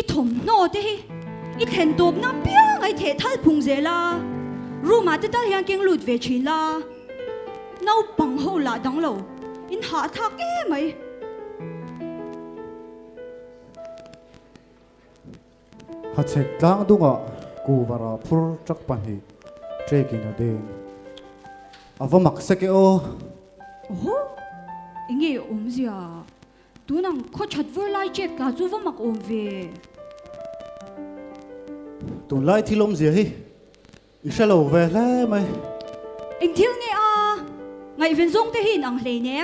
thom no te hi I then top na piang ai the thal phung zela ruma te tal hian keng lut ve thin la nau pang ho la dang lo in ha thak e mai hạt sek tlang dunga ku vara phur trak pan hi trekin a ding avamak seke o oh inge om zia tunang kho chat ver lai check ka chu va mak om ve tun lai thilom zia hi ishalo ve hle mai eng thil nge a ngai ven zong te hin ang hle ne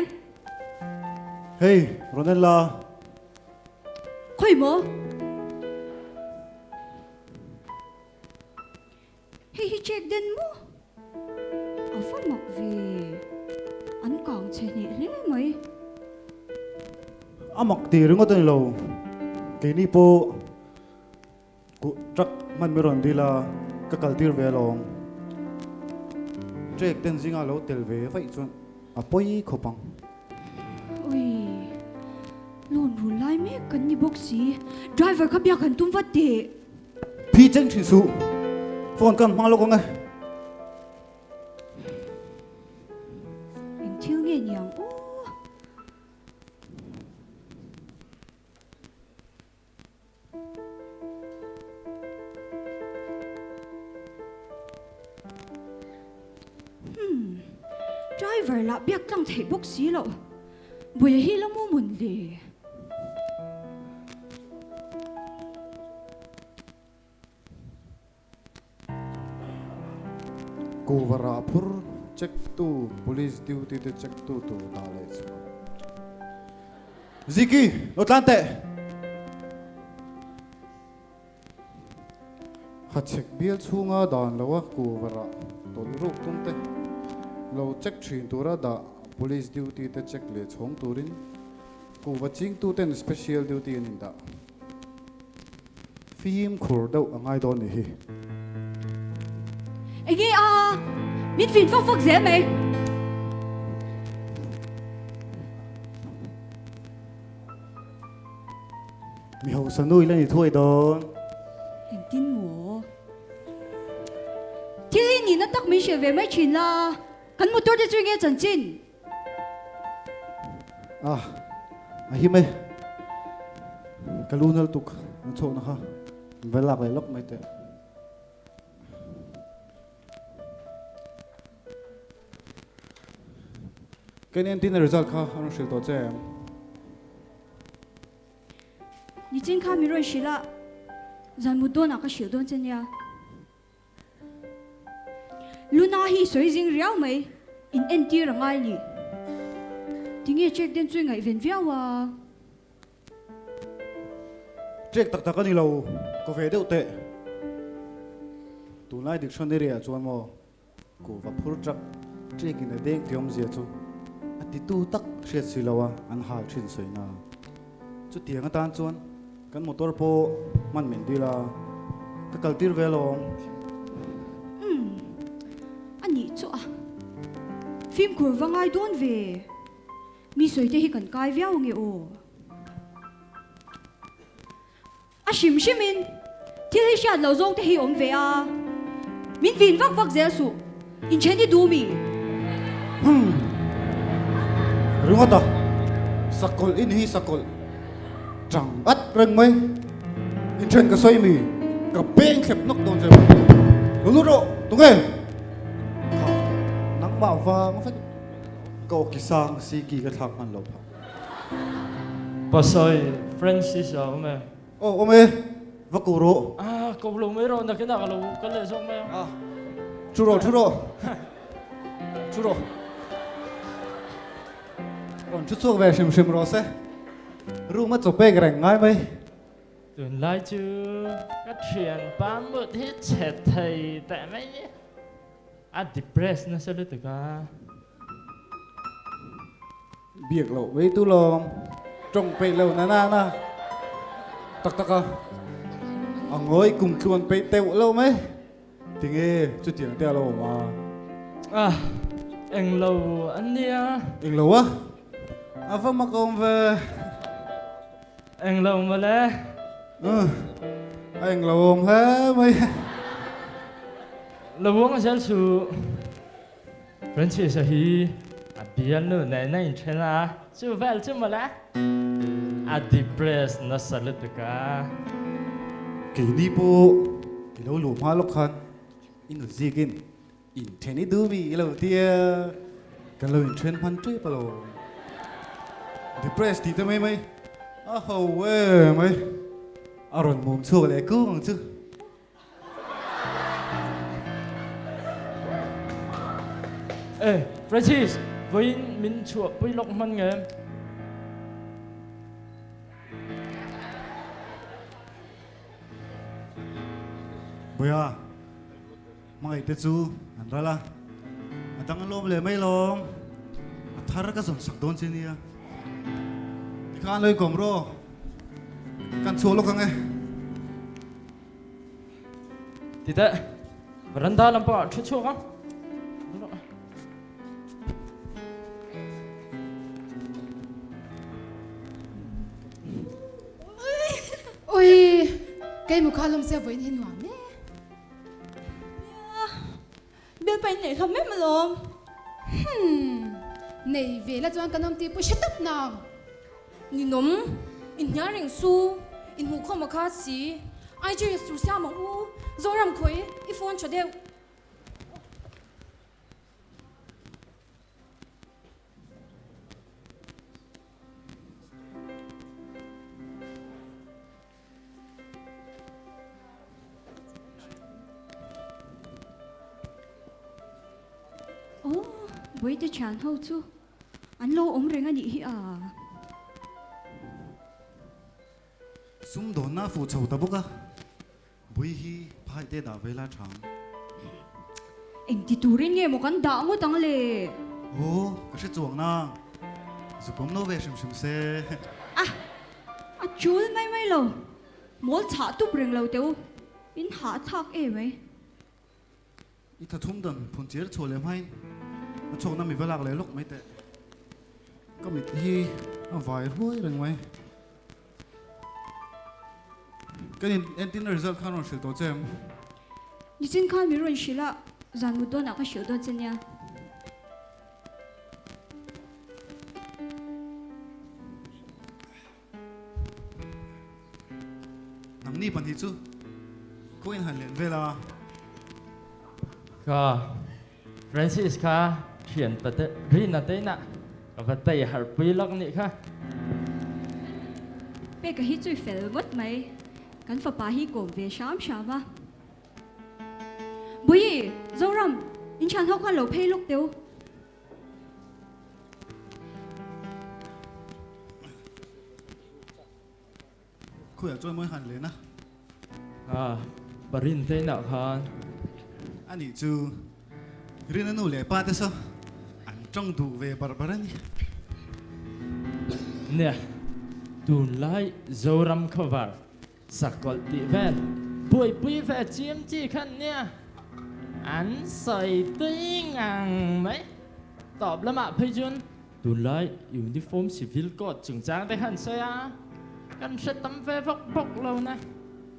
hey ronella khoi mo hey hi check den mo a fa mak ve an kang che ni hle mai amak ti ringo tan lo ke ni po ku trak man meron dila ka kaltir ve long trek ten zinga lo tel ve vai chun apoi khopang ui lon ru lai me kan ni boxi driver ka bia kan tum wat de phi chen thi su phone kan mang lo ko ngai eng thil nge nyang o driver la biak tang thei boxi lo buya hi la mu mun le ku vara phur check tu police duty te check tu ta le chu ziki notlante hat check bial chunga dan lawa ku vara ton ruk tum te lo check thin tura da police duty te check le chhong turin ku waching tu ten special duty in da phim khur dau angai don ni hi ege a mit fin fok fok ze mai mi ho sanui la ni thoi don eng tin mo thil ni na tak mi she ve mai chin la kan motor de swing e chan chin à hi mai kalunal tuk na chho na ha velak le lok mai te cái nên tin là result kha anh sẽ tổ chức ni chin kha mi roi shila zan mu don a ka shil don chen ya luna hi soi jing riau mai in nt rangai ni tinge check den chui ngai ven viawa check tak tak ani lo ko ve deuh te tu lai dictionary a chuan mo ko va phur trak check in a deng tiom zia chu ati tu tak hriat silowa an hal thin soina chu tianga tan chuan kan motor po man min dila ka kaltir velong ani chu a phim kur wangai don ve mi soi te hi kan kai viau nge o a shim shimin thil hi shat lo zong te hi om ve a min vin vak vak zel su in chen di du mi Rungota sakol in hi sakol chẳng at reng mai in chen ka soi mi ka beng khep nok don se lu ro tu nge nang ma wa ma fa ko ki sang si ki ka thak man lo pha Pasoi Francis à mẹ. o me va ku ro À cậu lùng mấy rồi là cái nào lùng cái lệ xong mẹ. a chu ro còn chút xuống về sim ro se ru ma chop pe greng ngai mai Tuần lai chứ cái chuyện bán một hết chết thầy tại mấy nhé. À depressed nó sẽ được từ cả. biếc lo với tu lo trông pe lo na tak tak a ngồi cùng chuan pe teu lo mai tiếng nghe chút tiếng teo lo mà À anh lâu anh đi à. anh lo á à vâng mà con về Anh lâu mà lẽ. anh là ôm thế mấy là uống sẽ su vẫn chỉ sẽ hi biến nữa này trên là chưa về chưa mà lá depressed nó sợ lứt cả kỳ đi bộ kỳ lâu lùm hoa lúc khăn in được gì kinh in thế này đứa bị lâu tia cái lời trên phan trip bao depressed thì tao mấy hầu mấy rồi mồm xua lại cứu bằng chứ ê Francis với mình chuột với lộc man nghe bây giờ mày tết chú anh ra là anh tăng lom lên mấy lom thà ra cái sòng sạc đón xin đi cái anh lấy cổng rồi căn số lúc nghe thì thế veranda làm bao chút chút không ôi cái một khá lông xe với hình hoàng nè biết bay này không biết mà lom này về là cho anh cần ông ti bôi shut up nào你侬，你娘人书，你户口么卡西，爱就书下么乌，做人可以一方出的。哦，với cái chán hậu chú anh lâu ống rèn anh đi à sum đồn na phụ chầu ta bốc à bùi hi phải để đào về la trắng em thì tụi riêng nghe một con đảo ngô tăng lệ ô cái sự chuộng na dù cũng nấu về sum xe à chú mấy lâu mỗi thả tụp rèn lâu tiêu in hạ thác em ấy ít thà thum đần phun chết chồi lên hay nó chồi na mình phải lạc lấy lúc mấy tệ có mình hi vài hôi rồi mày cái này em tin result khăn rồi sự tổ chức em你先看没认识了然后多哪个手段怎样nắng ni bận thì chứ cô em hẳn liền về là cả Francis cả chuyện bật riêng là thế nè và tay hạt bì lắc nị cả bé cái hít chui phèo mất mày cắn phá bà hít gồm về sám à bùi dâu rầm in chan hốc khoan lẩu pay lúc tiêu cô ở trôi mới hẳn lên á bà riêng thế nào hả anh ấy chứ riêng anh nuôi lẻ ba thế sao anh trong đủ về bà bà đi nè tụi lại dâu răm khâu vào sạc cọt tị ven bùi về chiếm chi khăn nha anh sợi tí ngang mấy tọp lắm ạ phê chun tụi lại uniform civil code chừng trang tới khăn xe á khăn sẽ tắm về bốc lâu nè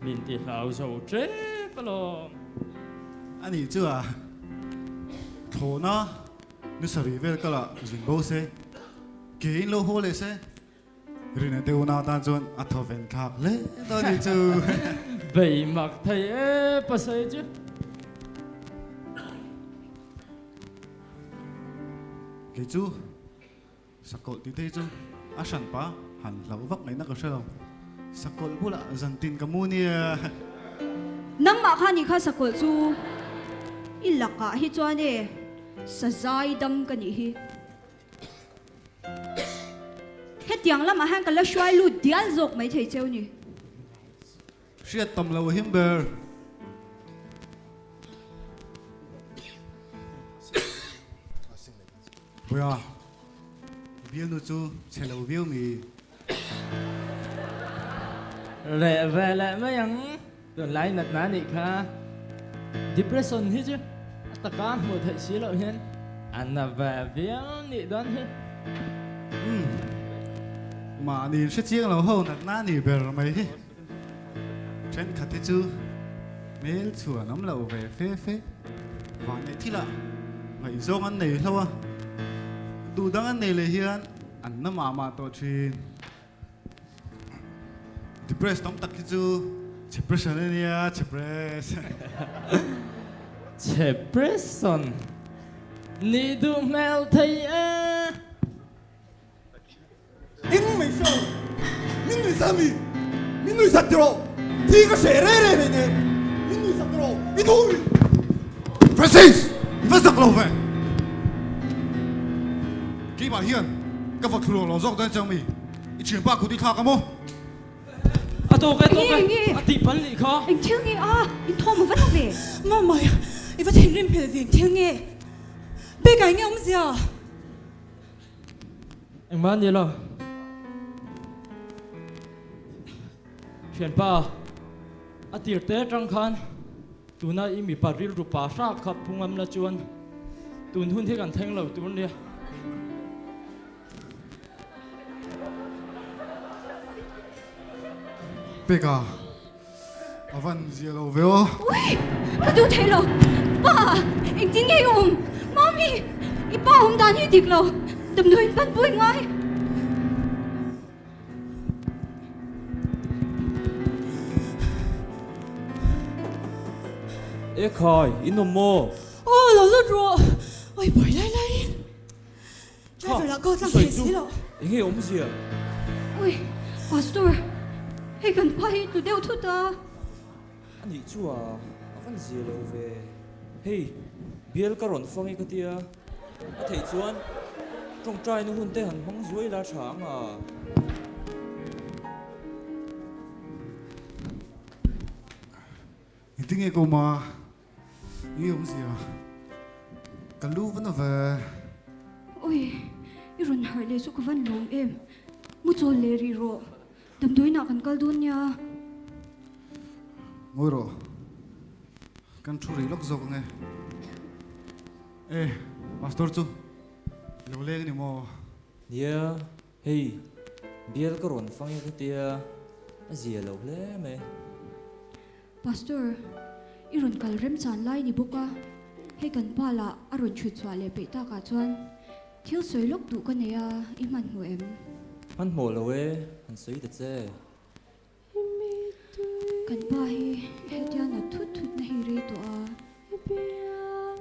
mình thì lão dầu chế bà lô anh ấy chứ à thổ nó nó xử lý về cái là dính bố xe kỹ lô hô lệ xe rồi này tiêu nào ta chọn à thọ ven thạc lệ tôi đi chứ vậy mặc thầy ế bà xây chứ cái chú sắc cột tí thế chú à sẵn pa hẳn lão vắc này nó có sao không sắc cột bố lạ dần tin cả mua nè nang ma kha ni kha sakol chu ilaka hi chuane sajai dam ka ni hi he tiang lama hang ka la shwai lu dial zok mai thei cheu ni siết tầm lâu hiểm bờ bây giờ biêu nó chú chạy lâu biêu mi lẹ về lại mấy anh tụi lại nạt ná nị kha depression hết chứ tất cả một thầy xí lộ hiên anh là về viếng nị đoán hết mà đi sẽ chiếc lâu hậu nạt ná nỉ bờ mày trên khát thế chứ mấy chùa nắm lẩu về phê phê và này thì là ngày dông ăn này thôi à đủ đang ăn này là hiền ăn nó mà tổ chuyên depress tóm tắc cái chứ depression này nha depress Depression ni du mel thấy à ing mày sao min người sao min người sạch rồi thì có sẽ ra đây này min người sạch rồi ít thôi Francis vẫn giặc lẩu về khi mà hiền các vật thủ lò dọc đang trong mình chuyện ba của đi thao cam mô à tôi cái Nghe. à tí bắn lì khó anh thiếu nghe à anh thô mà vẫn về Mà mày, ý vật hình rim phê viện theo nghe. Bê cái nghe ông gì à? anh bán gì lo chuyện ba à tiệt té trăng khan tu na imi paril rupa sa khap phungam la chuan tun hun thế kan theng lo tun dia Pega avan zelo veo ui cái đứa thấy lo ba anh tin nghe không mommy i ba hôm đàn hi địch lo đầm đuôi bắt bui ngay e khoi inomo Ô, lâu lụt rồi. Ôi, bồi lại. Trái phải là cô thằng thể xí rồi. nghe ông gì à ui pastor hay cần phải tụi đeo thuốc ta anh đi chua vẫn gì lâu về hey biel karon phong cái tia anh thấy chuan trong trai nó hun tê hẳn mong dưới lá sáng à những tiếng nghe cô mà nghe ông gì à cả lũ vẫn về ui iron har le su ka van lom em mu cho le ri ro đầm đuôi nào cần kal đun nha ngồi rồi căn chú rì lóc dọc nghe ê pastor chú lâu lên này mà yeah hey biel karon phong cái tia anh gì lâu lẽ mày pastor iron kal rem chan lai ni boka hay cần pa la aron chu chwa le pe ta ka chuan thiếu soi lok du ka ne ya i man hu em anh mồ lâu ấy anh suy thật chứ kan pa hi he dia na thut thut na hi re to a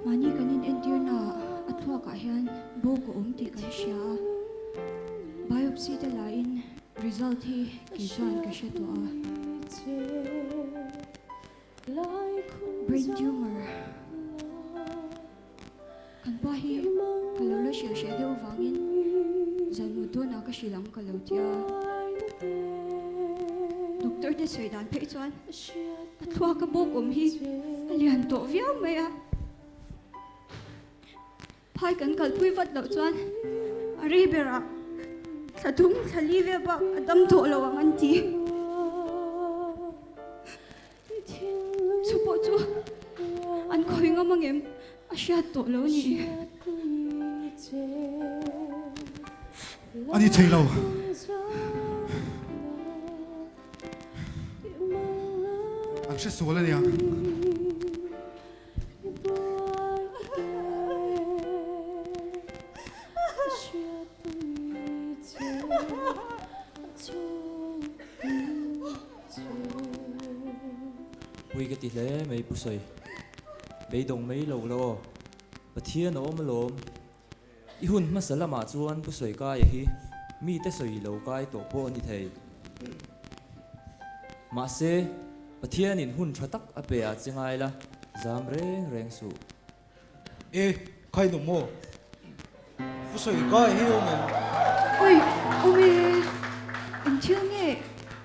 mani kanin entir na athwa ka hian bo ko ti kan sha biopsy te la in result hi ki chuan ka she to a brain tumor kan pa hi kalau la she she deu wangin zan mu to na ka shilang kalau tia doctor de soi dan pe chuan athwa ka bo kom hi alian to viau me a phai kan kal pui vat lo chuan ari bera thadum thali ve ba adam to lo ang ti chu po chu an khoi nga mangem a sha to lo ni anh đi chơi lâu anh sẽ xuống lên nha quy cái tỷ lệ mấy bút soi mấy đồng mấy lâu lo và thiên nó mà lom i hun mà sẽ làm mà chuan bút soi cái hi mi te soi lâu cái tổ po như thế mà sẽ và thiên in hun cho tắc áp bè chừng ai la giảm reng reng su ê khai nụ mô bố sợi coi hiu mà oi ome anh chưa nghe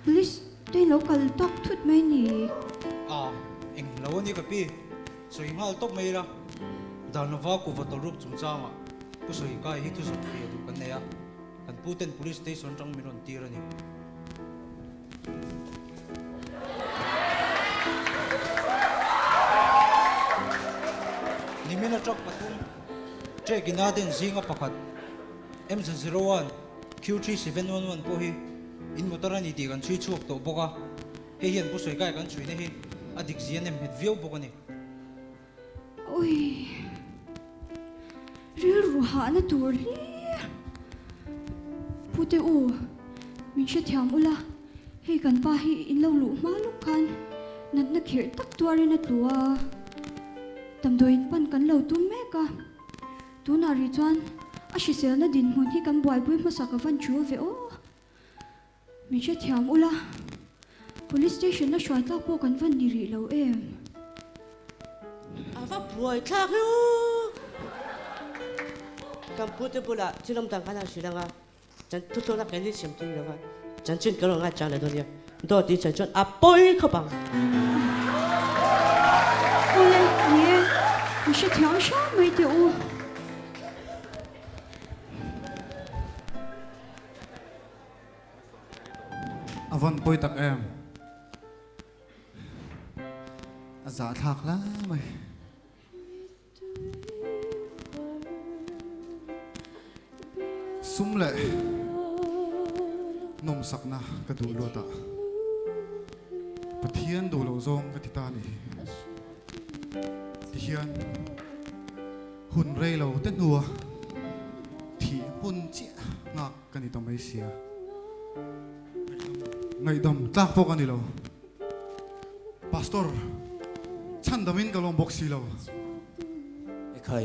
police tôi local talk thut mai ni à anh lâu như cái pi sợi ngal tóc mày ra đàn nó vào của vật tổ rụp chúng ta mà bố sợi coi hiu tu sợi kia tu cái này à anh Putin police station trong miền Tây rồi nè nimena chok patum check in natin zinga pakat M01 Q3711 po hi in motoran iti kan chui chuak to boka เฮียนผู้สวยกายกันช่วยนี่ฮีอดิกเสียนเนี่ยเห็ดวิวบอกกันนี่ โอ้ยเรื่องรู้หานะตัวเลยพูดแต่อูมินเชื่อแถมอุละให้กันป้าให้อินเล่าหลูมาลูกกันนัดนักเขียตักตัวเรนตัวตำโดยปั้นกันเล่าตัวแม่กะตัวนาริจวนอาชิเซลน่ะดินหุ่นที่กันบวยบุ้ยมาสักวันชัวเวโอมินเชื่อแถมอุละ police station น่ะช่วยตักพวกกันวันดีรีเราเอง อาว่าป่วยทักอยู่คำพูดที่พูดละที่ลำต่างกันอะไรสิลังอ่ะฉันทุกๆนักเรียนที่เสียมที่ลังอ่ะฉันชินกับเราง่ายจังเลยตัวเนี้ยตัวที่ฉันชวนอัปปอยเข้าปัง โอ้ยเนี่ยมินเชื่อแถมช้าไม่เดียว avan poi tak em aza thak la mai sum le nom sakna ka du lo ta pathian du lo zong ka ti ta ni ti hian hun rei lo te nuwa thi hun chi ngak ka ni to mai sia ngay đầm tak po kan ilo pastor chan damin kalong boxi lo ไอ้ใคร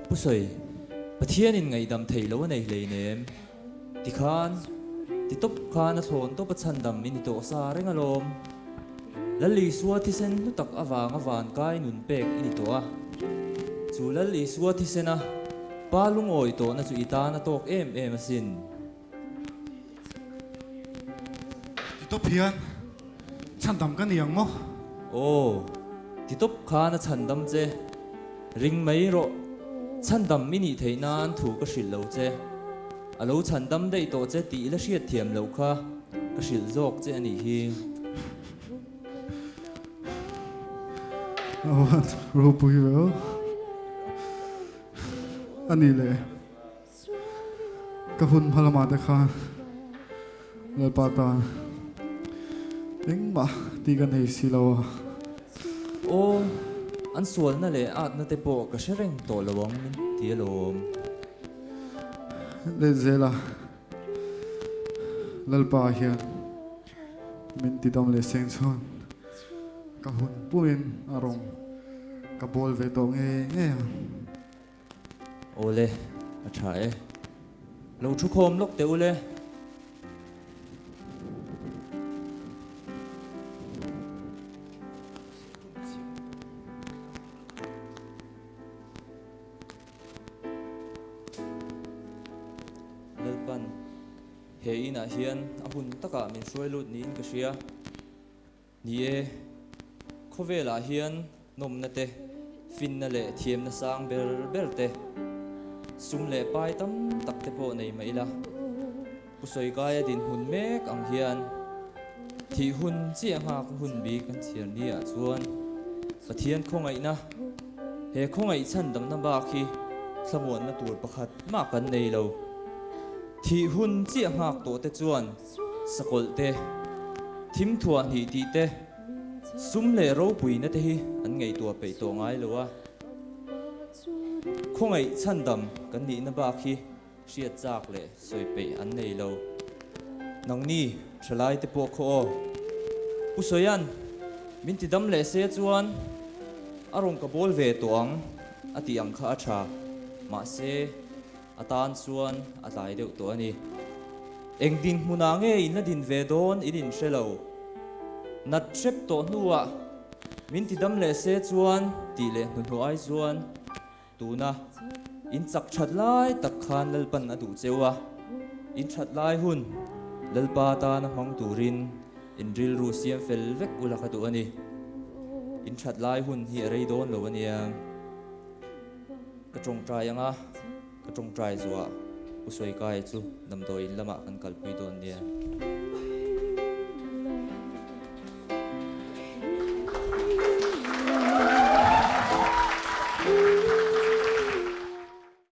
ผู้สวยประเทศนินไงดำไทยแล้วในเลยเนมติคานติตบคานโทนตบประชันดำมินิโตซาเรงอารมณ์และลีสัวที่เซนนุตักอวานกายหนุนเป็กอินิตัวจูและลีสัวที่เซนะป้าลุงโอยโตนะจูอีตานะโตกเอ็มสิน to phian chan dam kan yang mo โอ้ติตบคานชันดำเจริงไม่รอชันดำมินิเทนานถูกกระสิลเลวเจอโลชันดำได้โตเจตีและเชียดเทียมเลวค่ะกระสิลโจกเจนี่ฮี awan ro pui lo ani le ka hun phalama de kha le pa ta eng ma ti kan hei si lo โอ้อันส่วนนั่นแหละอาจนั่นแต่โปกระเชรงโตระวังมินเทียลม le zela lal pa hian min ti dam le seng chon ka hun puin arong ka bol ve to nge โอเลอาชายเราชุกโคมลกเตวเลยเลิกปันเฮียน่ะเฮียนอาหุ่นตะกะมินช่วยลุดนี้ก็เชียนี่เอเขาเวลาเฮียนนมนะเตฟินนั่นแหละเทียมนะสร้างเบลเตซุ่มเล่ไปตั้มตักเตโปในไม่ละผู้สวยกายดินหุ่นเมกอังเฮียนที่หุ่นเจียงหากหุ่นบีกันเทียนนี่ส่วนประเทียนคงไงนะเฮคงไงฉันดำน้ำบาคีสมวนนะตัวประคัดมากกันในเราที่หุ่นเจียงหากตัวเตจวนสกลเตทิมทวนหีตีเตซุ่มเล่เราปุยนะเตฮีอันไงตัวไปตัวง่ายเลยวะคงไงฉันดำกันนี่นะบาคีเชียดจากเลยสวยไปอันในเรานังนี่ฉลายเตปวกโคผู้สวยยันมินติดำเล่เสียจวนอารมณ์กบอลเวตัวงอติยังข้าชามาเซอาตานส่วนอาตายเดียวตัวนี้เอ็งดินมุนางเอินดินเวดอนอินเชลล์นัดเชฟตัวนัวมินติดำเลเสจวนตีเลนุนหัวไอจวนตูนะอินจักชัดไล่ตักขานลลปันอดูเจวะอินชัดไล่หุ่นลลปาตานะมังตูรินอินริลรูเซียมเฟลเวกอุลักตัวนี้อินชัดไล่หุ่นที่อะไรโดนเหล่านี้กระจงใจยังอ่ะกระจงใจจัวผู้สวยกายจูนำโดยละมากันกัลปุยโดนเนี่ย